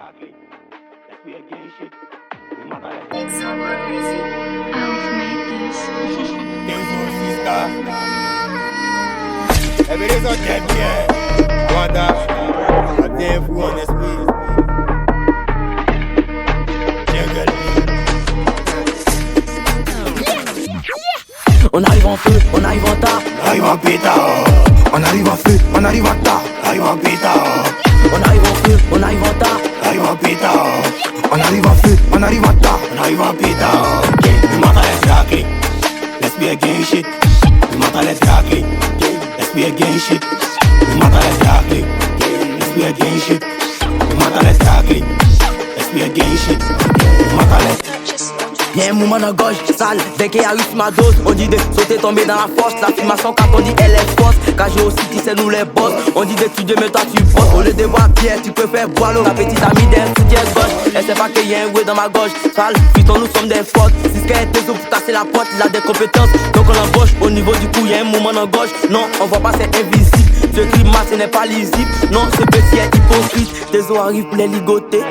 exactly. Let's be against shit. We must have It's so crazy. I've made this. Things will sister. Every day's on dead, yeah. Wanda, I dare fou en esprit. On arrive en feu, on arrive en tas. On arrive en pétard. On arrive en feu, on arrive en tas. On arrive en pétard. On arrive en feu, on arrive en tas. On arrive en pétard. On arrive en feu, on arrive en tas. On arrive en pétard. We must have exactly. Let's be against shit. We must have exactly. Let's be against shit. We must have exactly. Let's be against shit. We must have exactly. Let's be against shit. We must have Y'a un mouvement dans gauche, sale, dès qu'il y a eu ma dose. On dit de sauter, tomber dans la force. La filmation quand on dit elle est fausse. Car j'ai aussi dit c'est nous les boss. On dit d'étudier mais toi tu bosses. Au lieu de boire pierre, tu préfères boire l'eau. La petite amie d'un soutien gauche. Elle sait pas qu'il y a un way dans ma gauche. Sale, putain nous sommes des fautes. Si ce qu'elle est des os pour casser la porte, il a des compétences. Donc on embauche, au niveau du coup y'a un mouvement dans gauche. Non, on voit pas c'est invisible. Ce qui marche ce n'est pas lisible. Non, ce petit est hypocrite. Tes os arrivent pour les ligoter.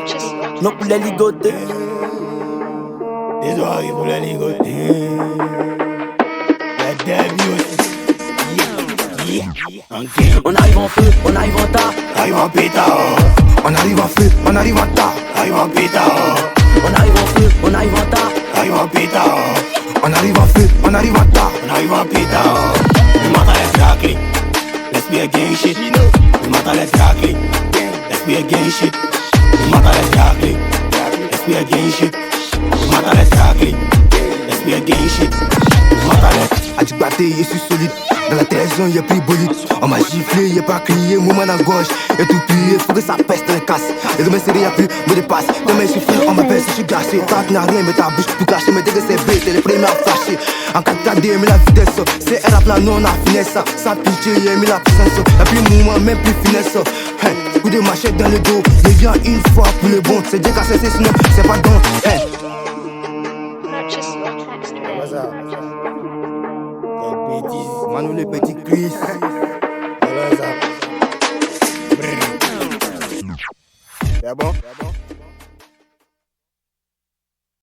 Non pour les ligoter. Des oreilles pour les ligoter. La début aussi. On arrive en feu, on arrive en tas. On arrive en pétard. On arrive en feu, on arrive en tas. On arrive en pétard. On arrive en feu, on arrive en tas. On arrive en pétard. On arrive en feu, on arrive en tas. On arrive en pétard. We must have exactly. Let's be against shit. We must have exactly. Let's be against shit. We must have exactly. Let's be against shit. We must have exactly. Let's be against shit. We must have A du batté, je suis solide. Dans la télévision, y'a plus bolide. On m'a giflé, y'a pas crié, mouvement dans gauche. Y'a tout plié, faut que ça peste dans les casses. Et demain c'est y'a plus, me dépasse. Demain je suis fou, on m'appelle si je suis glacé. Quand tu n'as rien, mais ta bouche tout caché. Mais dès que c'est B, t'es le premier à flasher. En 4KD, mais la vitesse. C'est elle à plat, nous on a finesse. Sans pitié, y'a mis la puissance. Y'a plus mouvement, même plus finesse. Coup de machette dans le dos. Il vient une fois pour le bon. C'est Dieu qui a cessé, sinon c'est pas don. Quelle bêtise. Manu le petit Chris. Alors ça. C'est bon?